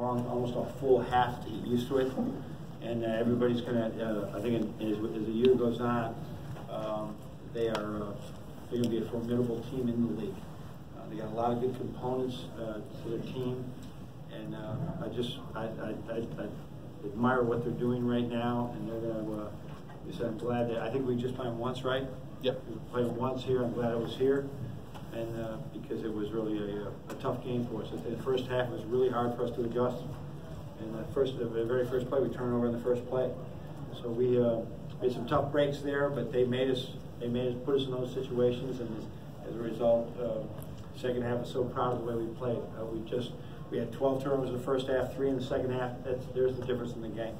almost a full half to get used to it. And everybody's going to, I think as the year goes on, they're going to be a formidable team in the league. They got a lot of good components to their team, and I admire what they're doing right now. And they're going to. I'm glad that I think we just played once, right? Yep. We played once here. I'm glad I was here, and because it was really a tough game for us. The first half was really hard for us to adjust. And the very first play, we turned over in the first play. So we made some tough breaks there, but they made us put us in those situations, and as a result, second half was so proud of the way we played. We had 12 turnovers in the first half, 3 in the second half. There's the difference in the game.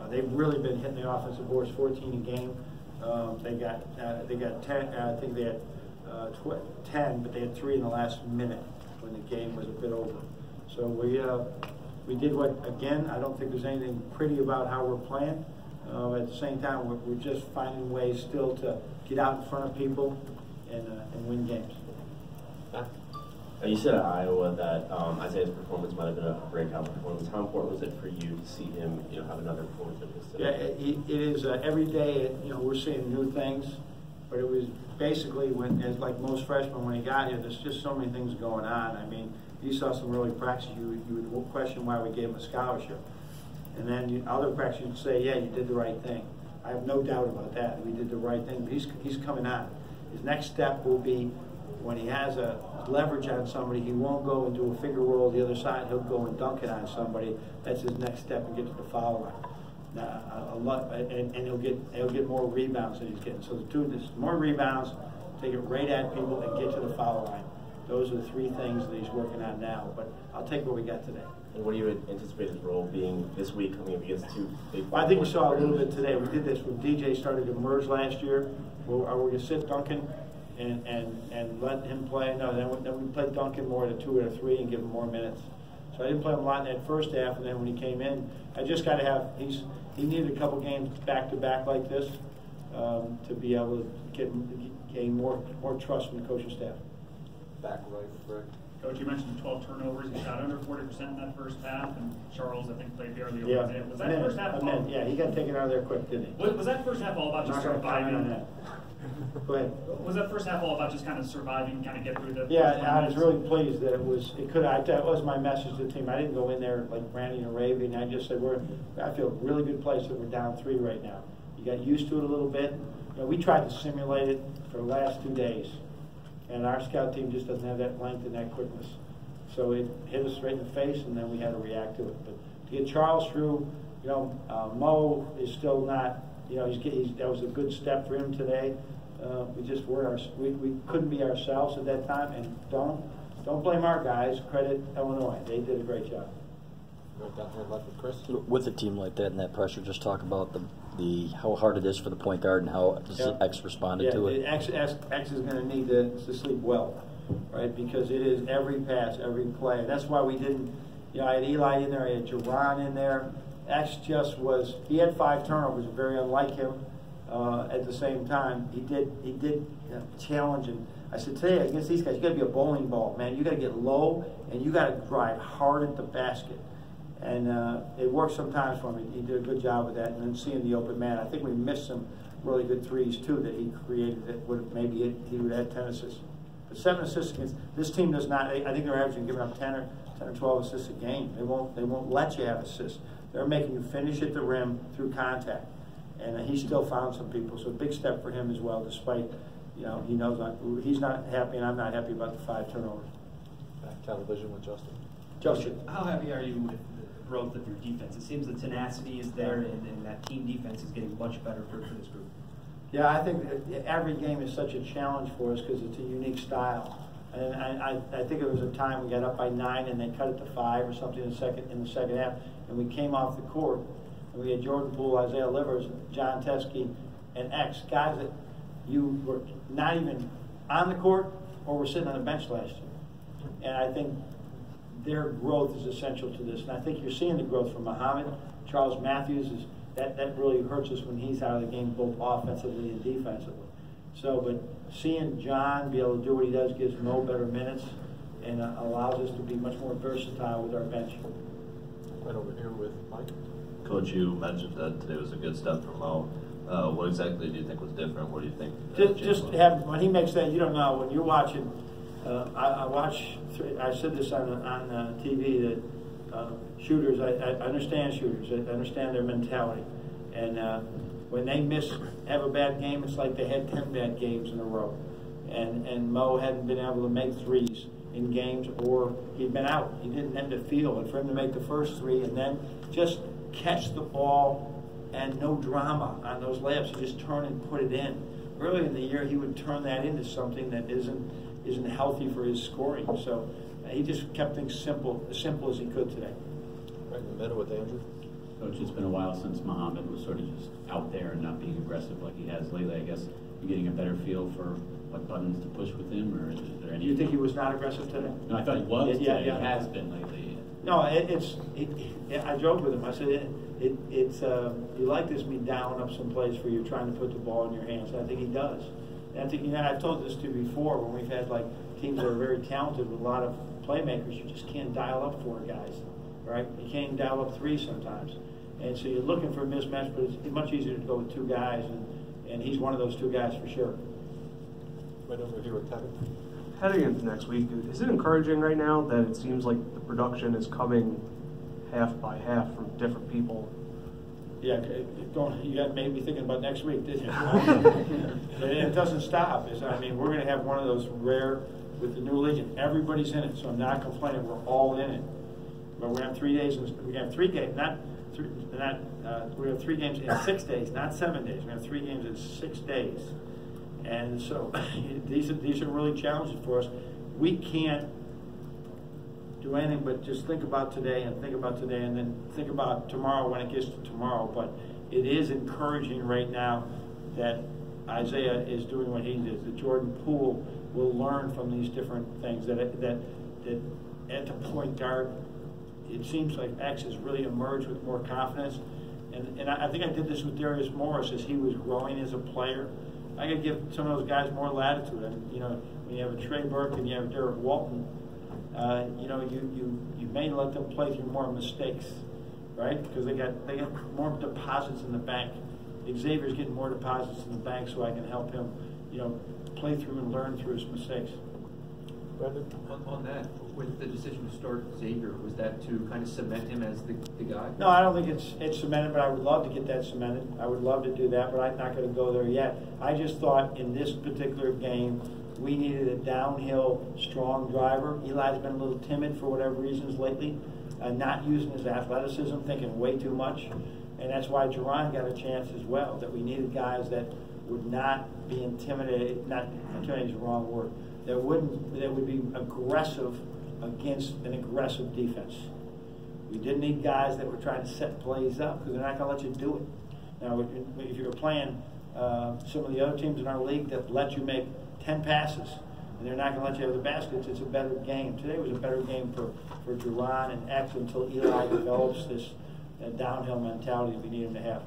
They've really been hitting the offensive boards, 14 a game. They got 10. I think they had 10, but they had 3 in the last minute when the game was a bit over. So we did what, again, I don't think there's anything pretty about how we're playing. At the same time, we're just finding ways still to get out in front of people and win games. You said at Iowa that Isaiah's performance might have been a breakout performance. How important was it for you to see him, have another performance like this today? Yeah, it is every day. We're seeing new things, but it was basically like most freshmen when he got here. There's just so many things going on. I mean, you saw some early practice. You would question why we gave him a scholarship, and then other practice you'd say, yeah, you did the right thing. I have no doubt about that. We did the right thing. But he's coming on. His next step will be when he has a leverage on somebody, he won't go and do a finger roll the other side. He'll go and dunk it on somebody. That's his next step and get to the foul line. And he'll get more rebounds than he's getting. So the more rebounds, take it right at people and get to the foul line. Those are the 3 things that he's working on now. But I'll take what we got today. And what do you anticipate his role being this week coming up against 2 big? Well, I think we saw a little bit today. We did this when DJ started to emerge last year. We're going to sit Duncan and let him play. No, then we played Duncan more at a 2 or a 3 and give him more minutes. So I didn't play him a lot in that first half, and then when he came in, I just got to have. He needed a couple games back to back like this to be able to gain more trust from the coaching staff. Back right, Rick. Coach, you mentioned 12 turnovers. You shot under 40% in that first half, and Charles, I think, played barely over there. Was that first half? Yeah, he got taken out of there quick, didn't he? Was that first half all about just surviving? On that. Go ahead. Was that first half all about just kind of surviving, kind of get through the? Yeah, I was really pleased that it was. That was my message to the team. I didn't go in there like ranting and raving. I just said I feel a really good place that we're down 3 right now. You got used to it a little bit. We tried to simulate it for the last 2 days, and our scout team just doesn't have that length and that quickness. So it hit us right in the face, and then we had to react to it. But to get Charles through, Mo is still not. That was a good step for him today. We just we couldn't be ourselves at that time, and don't blame our guys. Credit Illinois; they did a great job. Right down here left with Chris. With a team like that and that pressure, just talk about how hard it is for the point guard and how X responded to it. X is going to need to sleep well, right? Because it is every pass, every play. That's why we didn't. I had Eli in there, I had Jerron in there. X just was. He had 5 turnovers, very unlike him. At the same time, he did challenge, and I said today against these guys, you got to be a bowling ball, man. You got to get low and you got to drive hard at the basket, and it worked sometimes for him. He did a good job with that, and then seeing the open man, I think we missed some really good threes too that he created. That he would have had 10 assists, but 7 assists against this team does not. I think they're averaging giving up 10 or 12 assists a game. They won't let you have assists. They're making you finish at the rim through contact. And he still found some people, so a big step for him as well. Despite, he knows he's not happy, and I'm not happy about the 5 turnovers. Back television with Justin. Justin, how happy are you with the growth of your defense? It seems the tenacity is there, and that team defense is getting much better for this group. Yeah, I think every game is such a challenge for us because it's a unique style. And I think it was a time we got up by 9 and they cut it to 5 or something in the second half, and we came off the court. And we had Jordan Poole, Isaiah Livers, John Teskey, and X, guys that you were not even on the court or were sitting on the bench last year. And I think their growth is essential to this. And I think you're seeing the growth from Muhammad. Charles Matthews, that really hurts us when he's out of the game, both offensively and defensively. So, but seeing John be able to do what he does gives Mo better minutes and allows us to be much more versatile with our bench. Right over here with Mike. Coach, you mentioned that today was a good step for Mo. What exactly do you think was different? What do you think? Just have, when he makes that, you don't know. When you're watching, I watch. I said this on TV that shooters. I understand shooters. I understand their mentality, and when they have a bad game, it's like they had 10 bad games in a row, and Mo hadn't been able to make threes in games, or he'd been out. He didn't end the field, and for him to make the first three and then just catch the ball and no drama on those layups, he just turn and put it in. Early in the year, he would turn that into something that isn't healthy for his scoring. So he just kept things simple, as simple as he could today. Right in the middle with Andrew. Coach, it's been a while since Muhammad was sort of just out there and not being aggressive like he has lately. I guess you're getting a better feel for what buttons to push with him, or is there any? You think he was not aggressive today? No, I thought he was today. Yeah. He has been lately. No, I joked with him. I said, you like this me down up someplace where you're trying to put the ball in your hands. And I think he does. And I think, I've told this to you before when we've had like teams that are very talented with a lot of playmakers. You just can't dial up 4 guys, right? You can't dial up 3 sometimes. And so you're looking for a mismatch, but it's much easier to go with 2 guys, and he's one of those 2 guys for sure. Right over here with Kevin. Heading into next week, is it encouraging right now that it seems like the production is coming half by half from different people? Yeah, you got made me thinking about next week, didn't you? It doesn't stop. We're going to have one of those rare with the new league, and everybody's in it. So I'm not complaining. We're all in it. But we're going to have 3 days. We have 3 games, we have 3 games in 6 days, not 7 days. We have 3 games in 6 days. And so these are really challenging for us. We can't do anything but just think about today and then think about tomorrow when it gets to tomorrow. But it is encouraging right now that Isaiah is doing what he did. That Jordan Poole will learn from these different things. That at the point guard, it seems like X has really emerged with more confidence. And I think I did this with Darius Morris as he was growing as a player. I got to give some of those guys more latitude. And when you have a Trey Burke and you have Derek Walton, you may let them play through more mistakes, right? Because they got more deposits in the bank. Xavier's getting more deposits in the bank, so I can help him, play through and learn through his mistakes. Brendan? On that, with the decision to start Xavier, was that to kind of cement him as the guy? No, I don't think it's cemented, but I would love to get that cemented. I would love to do that, but I'm not going to go there yet. I just thought in this particular game, we needed a downhill, strong driver. Eli's been a little timid for whatever reasons lately, not using his athleticism, thinking way too much. And that's why Jerron got a chance as well, that we needed guys that would not be intimidated, not intimidated is the wrong word, that would be aggressive against an aggressive defense. We didn't need guys that were trying to set plays up because they're not going to let you do it. Now, if you're playing some of the other teams in our league that let you make 10 passes and they're not going to let you have the baskets, it's a better game. Today was a better game for Jerron and X until Eli develops this downhill mentality we need him to have.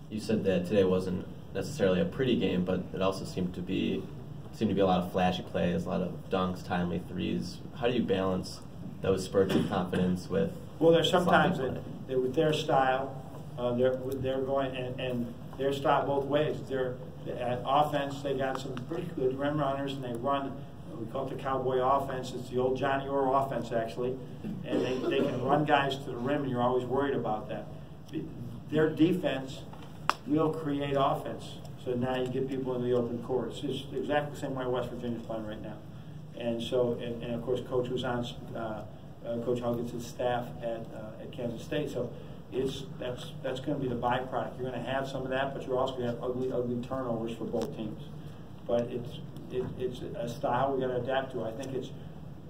You said that today wasn't necessarily a pretty game, but it also seemed to be a lot of flashy plays, a lot of dunks, timely threes. How do you balance those spurts of confidence with? Well, there's sometimes that with their style, they're going and their style both ways. They're at offense. They got some pretty good rim runners, and they run. We call it the cowboy offense. It's the old Johnny Orr offense, actually, and they can run guys to the rim, and you're always worried about that. Their defense will create offense. So now you get people in the open court. It's just exactly the same way West Virginia's playing right now. And so, and of course, Coach was on, Coach Huggins' staff at Kansas State. So that's going to be the byproduct. You're going to have some of that, but you're also going to have ugly turnovers for both teams. But it's a style we're going to adapt to. I think it's.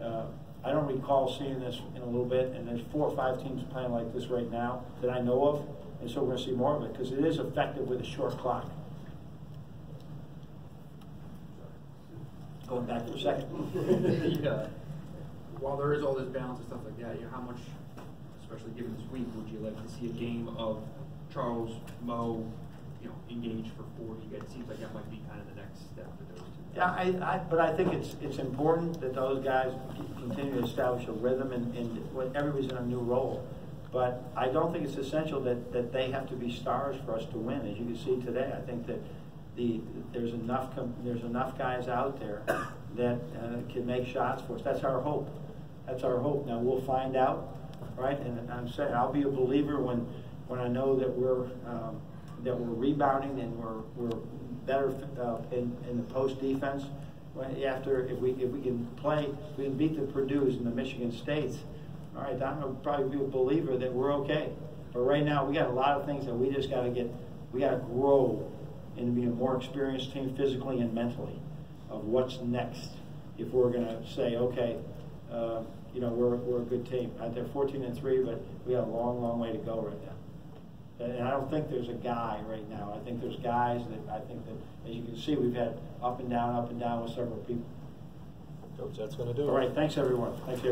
I don't recall seeing this in a little bit, and there's 4 or 5 teams playing like this right now that I know of, and so we're going to see more of it because it is effective with a short clock. Going back for a second. While there is all this balance and stuff like that, how much, especially given this week, would you like to see a game of Charles, Mo, engaged for 40. It seems like that might be kind of the next step for those two. Yeah, but I think it's important that those guys continue to establish a rhythm and when everybody's in a new role. But I don't think it's essential that they have to be stars for us to win. As you can see today, I think that there's enough guys out there that can make shots for us. That's our hope. That's our hope. Now we'll find out, right? And I'm saying I'll be a believer when I know that we're rebounding and we're better in the post defense. If we can beat the Purdue's and the Michigan States. All right, I'm gonna probably be a believer that we're okay. But right now we got a lot of things that we just got to grow and be a more experienced team physically and mentally of what's next. If we're gonna say, okay, we're a good team. They're 14-3, but we got a long way to go right now. And I don't think there's a guy right now. I think there's guys that as you can see, we've had up and down with several people. Coach, that's going to do it. All right, thanks everyone. Thanks everyone.